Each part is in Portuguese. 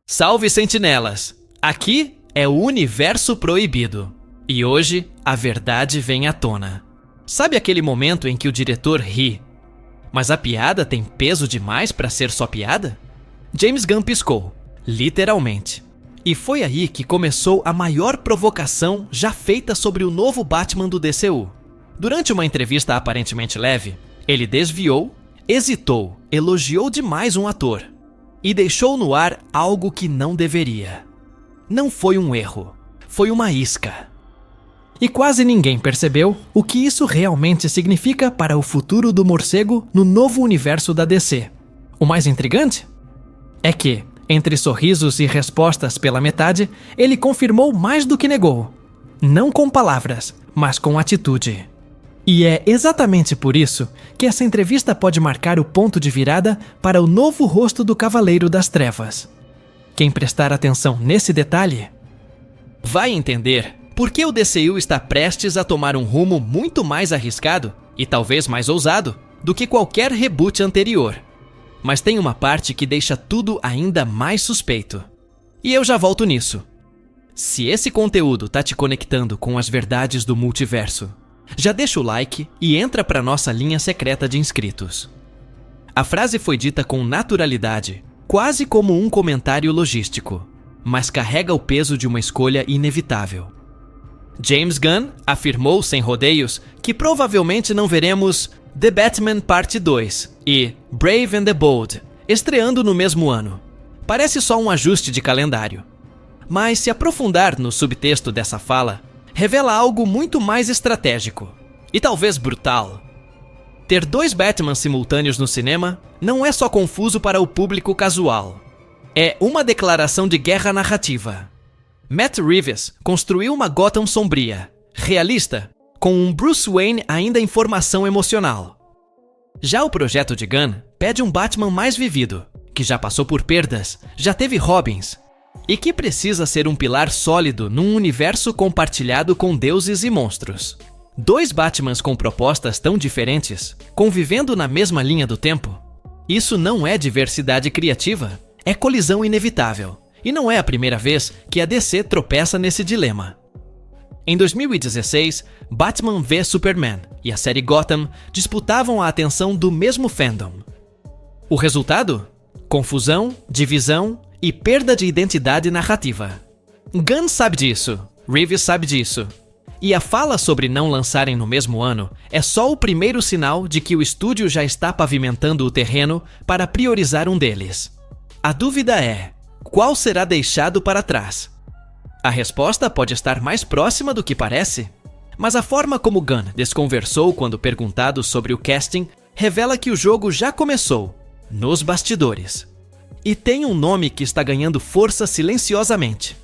Salve, sentinelas! Aqui é o Universo Proibido. E hoje, a verdade vem à tona. Sabe aquele momento em que o diretor ri, mas a piada tem peso demais para ser só piada? James Gunn piscou, literalmente. E foi aí que começou a maior provocação já feita sobre o novo Batman do DCU. Durante uma entrevista aparentemente leve, ele desviou, hesitou, elogiou demais um ator e deixou no ar algo que não deveria. Não foi um erro, foi uma isca. E quase ninguém percebeu o que isso realmente significa para o futuro do morcego no novo universo da DC. O mais intrigante é que, entre sorrisos e respostas pela metade, ele confirmou mais do que negou. Não com palavras, mas com atitude. E é exatamente por isso que essa entrevista pode marcar o ponto de virada para o novo rosto do Cavaleiro das Trevas. Quem prestar atenção nesse detalhe vai entender por que o DCU está prestes a tomar um rumo muito mais arriscado e talvez mais ousado do que qualquer reboot anterior. Mas tem uma parte que deixa tudo ainda mais suspeito. E eu já volto nisso. Se esse conteúdo tá te conectando com as verdades do multiverso, já deixa o like e entra para nossa linha secreta de inscritos. A frase foi dita com naturalidade, quase como um comentário logístico, mas carrega o peso de uma escolha inevitável. James Gunn afirmou sem rodeios que provavelmente não veremos The Batman Parte 2 e Brave and the Bold estreando no mesmo ano. Parece só um ajuste de calendário. Mas se aprofundar no subtexto dessa fala, revela algo muito mais estratégico e talvez brutal. Ter dois Batman simultâneos no cinema não é só confuso para o público casual. É uma declaração de guerra narrativa. Matt Reeves construiu uma Gotham sombria, realista, com um Bruce Wayne ainda em formação emocional. Já o projeto de Gunn pede um Batman mais vivido, que já passou por perdas, já teve Robins, e que precisa ser um pilar sólido num universo compartilhado com deuses e monstros. Dois Batmans com propostas tão diferentes, convivendo na mesma linha do tempo? Isso não é diversidade criativa, é colisão inevitável. E não é a primeira vez que a DC tropeça nesse dilema. Em 2016, Batman v Superman e a série Gotham disputavam a atenção do mesmo fandom. O resultado? Confusão, divisão e perda de identidade narrativa. Gunn sabe disso, Reeves sabe disso. E a fala sobre não lançarem no mesmo ano é só o primeiro sinal de que o estúdio já está pavimentando o terreno para priorizar um deles. A dúvida é: qual será deixado para trás? A resposta pode estar mais próxima do que parece, mas a forma como Gunn desconversou quando perguntado sobre o casting revela que o jogo já começou, nos bastidores. E tem um nome que está ganhando força silenciosamente.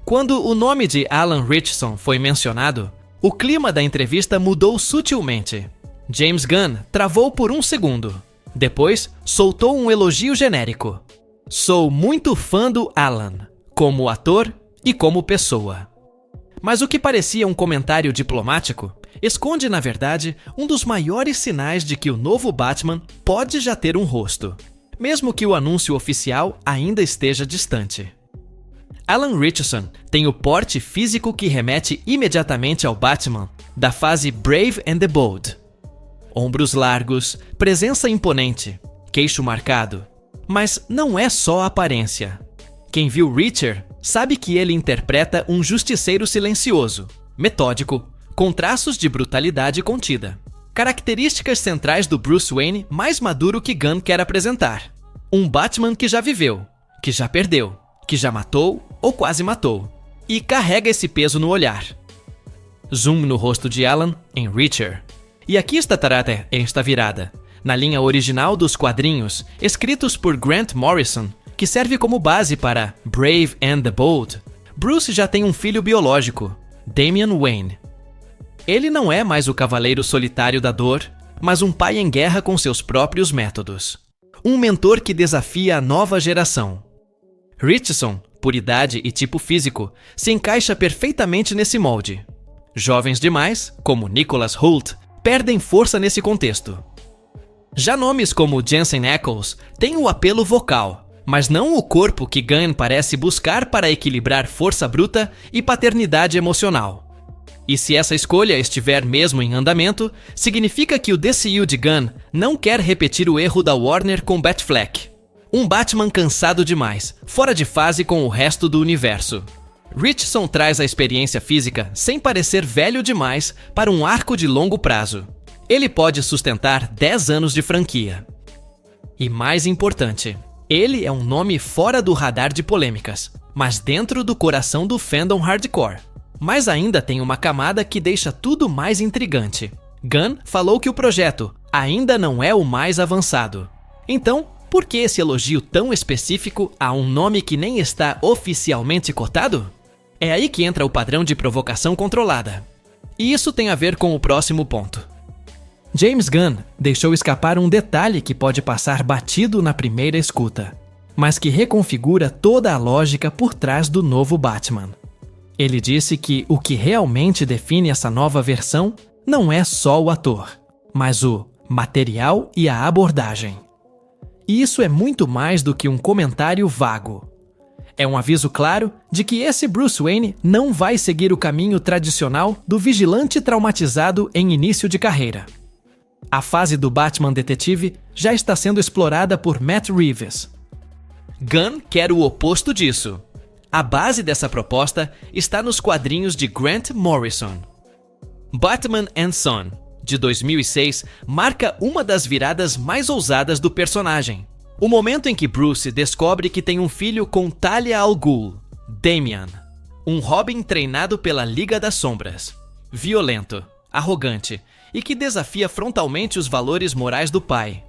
Quando o nome de Alan Ritchson foi mencionado, o clima da entrevista mudou sutilmente. James Gunn travou por um segundo. Depois, soltou um elogio genérico. Sou muito fã do Alan, como ator e como pessoa. Mas o que parecia um comentário diplomático, esconde na verdade um dos maiores sinais de que o novo Batman pode já ter um rosto, mesmo que o anúncio oficial ainda esteja distante. Alan Ritchson tem o porte físico que remete imediatamente ao Batman da fase Brave and the Bold. Ombros largos, presença imponente, queixo marcado. Mas não é só a aparência. Quem viu Reacher sabe que ele interpreta um justiceiro silencioso, metódico, com traços de brutalidade contida. Características centrais do Bruce Wayne mais maduro que Gunn quer apresentar. Um Batman que já viveu, que já perdeu, que já matou ou quase matou. E carrega esse peso no olhar. Zoom no rosto de Alan em Reacher. E aqui está esta virada. Na linha original dos quadrinhos, escritos por Grant Morrison, que serve como base para Brave and the Bold, Bruce já tem um filho biológico, Damian Wayne. Ele não é mais o cavaleiro solitário da dor, mas um pai em guerra com seus próprios métodos. Um mentor que desafia a nova geração. Ritchson, por idade e tipo físico, se encaixa perfeitamente nesse molde. Jovens demais, como Nicholas Hoult, perdem força nesse contexto. Já nomes como Jensen Ackles têm o apelo vocal, mas não o corpo que Gunn parece buscar para equilibrar força bruta e paternidade emocional. E se essa escolha estiver mesmo em andamento, significa que o DCU de Gunn não quer repetir o erro da Warner com Batfleck. Um Batman cansado demais, fora de fase com o resto do universo. Richardson traz a experiência física sem parecer velho demais para um arco de longo prazo. Ele pode sustentar 10 anos de franquia. E mais importante, ele é um nome fora do radar de polêmicas, mas dentro do coração do fandom hardcore. Mas ainda tem uma camada que deixa tudo mais intrigante. Gunn falou que o projeto ainda não é o mais avançado. Então, por que esse elogio tão específico a um nome que nem está oficialmente cotado? É aí que entra o padrão de provocação controlada. E isso tem a ver com o próximo ponto. James Gunn deixou escapar um detalhe que pode passar batido na primeira escuta, mas que reconfigura toda a lógica por trás do novo Batman. Ele disse que o que realmente define essa nova versão não é só o ator, mas o material e a abordagem. E isso é muito mais do que um comentário vago. É um aviso claro de que esse Bruce Wayne não vai seguir o caminho tradicional do vigilante traumatizado em início de carreira. A fase do Batman detetive já está sendo explorada por Matt Reeves. Gunn quer o oposto disso. A base dessa proposta está nos quadrinhos de Grant Morrison. Batman and Son, de 2006, marca uma das viradas mais ousadas do personagem. O momento em que Bruce descobre que tem um filho com Talia al Ghul, Damian, um Robin treinado pela Liga das Sombras, violento, arrogante e que desafia frontalmente os valores morais do pai.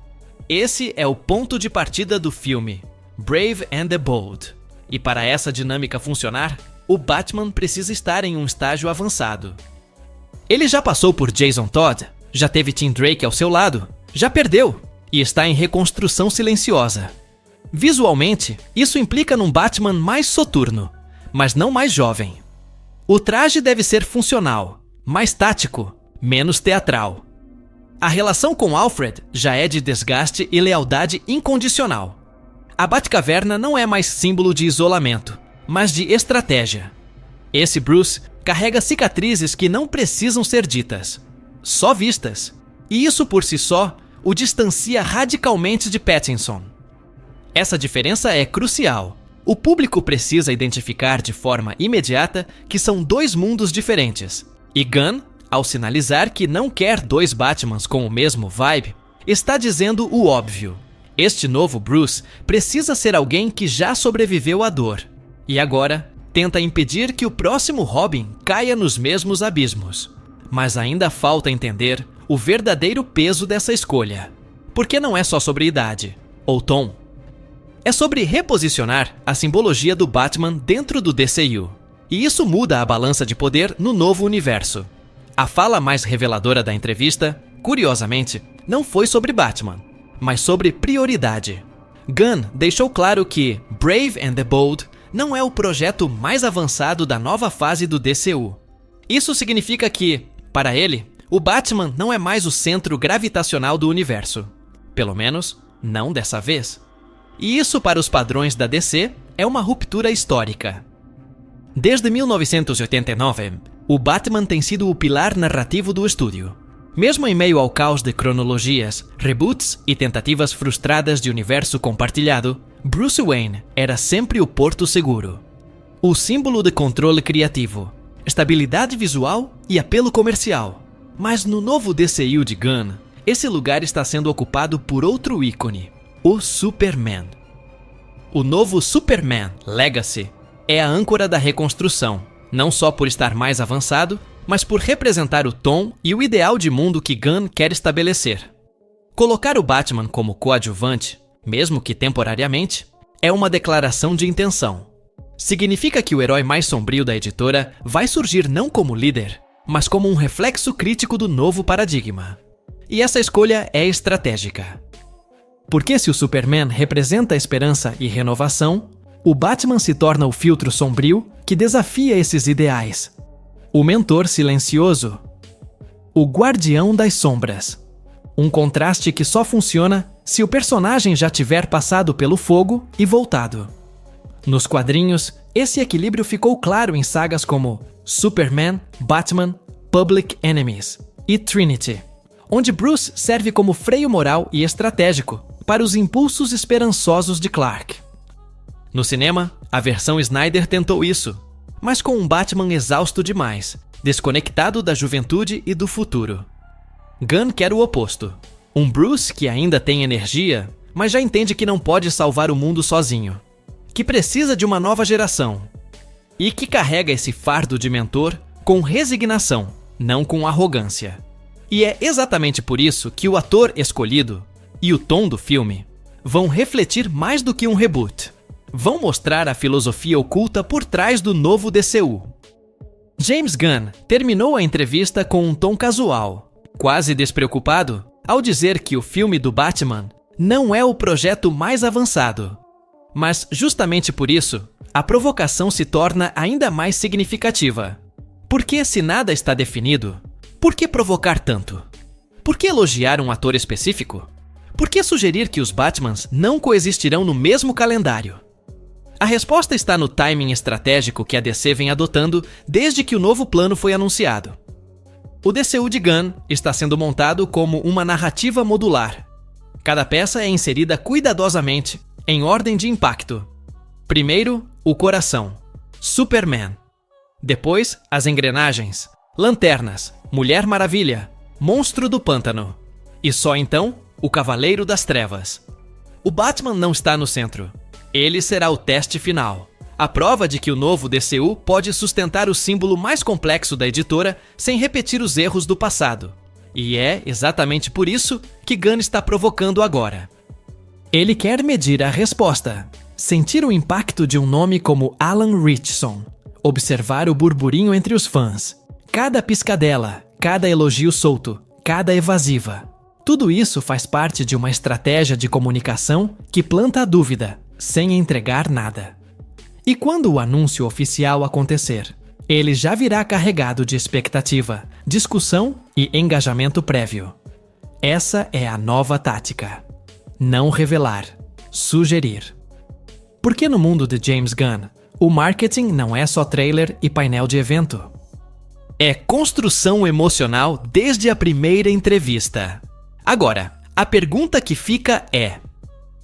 Esse é o ponto de partida do filme, Brave and the Bold. E para essa dinâmica funcionar, o Batman precisa estar em um estágio avançado. Ele já passou por Jason Todd, já teve Tim Drake ao seu lado, já perdeu e está em reconstrução silenciosa. Visualmente, isso implica num Batman mais soturno, mas não mais jovem. O traje deve ser funcional, mais tático, menos teatral. A relação com Alfred já é de desgaste e lealdade incondicional. A Batcaverna não é mais símbolo de isolamento, mas de estratégia. Esse Bruce carrega cicatrizes que não precisam ser ditas, só vistas. E isso por si só o distancia radicalmente de Pattinson. Essa diferença é crucial. O público precisa identificar de forma imediata que são dois mundos diferentes. E Gunn, ao sinalizar que não quer dois Batmans com o mesmo vibe, está dizendo o óbvio. Este novo Bruce precisa ser alguém que já sobreviveu à dor. E agora, tenta impedir que o próximo Robin caia nos mesmos abismos. Mas ainda falta entender o verdadeiro peso dessa escolha. Porque não é só sobre idade, ou tom. É sobre reposicionar a simbologia do Batman dentro do DCU. E isso muda a balança de poder no novo universo. A fala mais reveladora da entrevista, curiosamente, não foi sobre Batman, mas sobre prioridade. Gunn deixou claro que Brave and the Bold não é o projeto mais avançado da nova fase do DCU. Isso significa que, para ele, o Batman não é mais o centro gravitacional do universo. Pelo menos, não dessa vez. E isso, para os padrões da DC, é uma ruptura histórica. Desde 1989, o Batman tem sido o pilar narrativo do estúdio. Mesmo em meio ao caos de cronologias, reboots e tentativas frustradas de universo compartilhado, Bruce Wayne era sempre o porto seguro. O símbolo de controle criativo, estabilidade visual e apelo comercial. Mas no novo DCU de Gunn, esse lugar está sendo ocupado por outro ícone, o Superman. O novo Superman Legacy é a âncora da reconstrução, não só por estar mais avançado, mas por representar o tom e o ideal de mundo que Gunn quer estabelecer. Colocar o Batman como coadjuvante, mesmo que temporariamente, é uma declaração de intenção. Significa que o herói mais sombrio da editora vai surgir não como líder, mas como um reflexo crítico do novo paradigma. E essa escolha é estratégica. Porque se o Superman representa esperança e renovação, o Batman se torna o filtro sombrio que desafia esses ideais. O mentor silencioso. O guardião das sombras. Um contraste que só funciona se o personagem já tiver passado pelo fogo e voltado. Nos quadrinhos, esse equilíbrio ficou claro em sagas como Superman, Batman, Public Enemies e Trinity, onde Bruce serve como freio moral e estratégico para os impulsos esperançosos de Clark. No cinema, a versão Snyder tentou isso, mas com um Batman exausto demais, desconectado da juventude e do futuro. Gunn quer o oposto. Um Bruce que ainda tem energia, mas já entende que não pode salvar o mundo sozinho. Que precisa de uma nova geração. E que carrega esse fardo de mentor com resignação, não com arrogância. E é exatamente por isso que o ator escolhido e o tom do filme vão refletir mais do que um reboot. Vão mostrar a filosofia oculta por trás do novo DCU. James Gunn terminou a entrevista com um tom casual, quase despreocupado, ao dizer que o filme do Batman não é o projeto mais avançado. Mas justamente por isso, a provocação se torna ainda mais significativa. Porque se nada está definido, por que provocar tanto? Por que elogiar um ator específico? Por que sugerir que os Batmans não coexistirão no mesmo calendário? A resposta está no timing estratégico que a DC vem adotando desde que o novo plano foi anunciado. O DCU de Gunn está sendo montado como uma narrativa modular. Cada peça é inserida cuidadosamente, em ordem de impacto. Primeiro, o coração, Superman. Depois, as engrenagens, Lanternas, Mulher Maravilha, Monstro do Pântano. E só então, o Cavaleiro das Trevas. O Batman não está no centro. Ele será o teste final. A prova de que o novo DCU pode sustentar o símbolo mais complexo da editora sem repetir os erros do passado. E é exatamente por isso que Gunn está provocando agora. Ele quer medir a resposta, sentir o impacto de um nome como Alan Ritchson, observar o burburinho entre os fãs, cada piscadela, cada elogio solto, cada evasiva. Tudo isso faz parte de uma estratégia de comunicação que planta a dúvida, sem entregar nada. E quando o anúncio oficial acontecer, ele já virá carregado de expectativa, discussão e engajamento prévio. Essa é a nova tática. Não revelar, sugerir. Porque no mundo de James Gunn, o marketing não é só trailer e painel de evento. É construção emocional desde a primeira entrevista. Agora, a pergunta que fica é: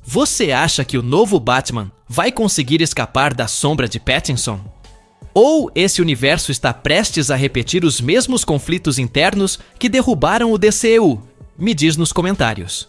você acha que o novo Batman vai conseguir escapar da sombra de Pattinson? Ou esse universo está prestes a repetir os mesmos conflitos internos que derrubaram o DCU? Me diz nos comentários.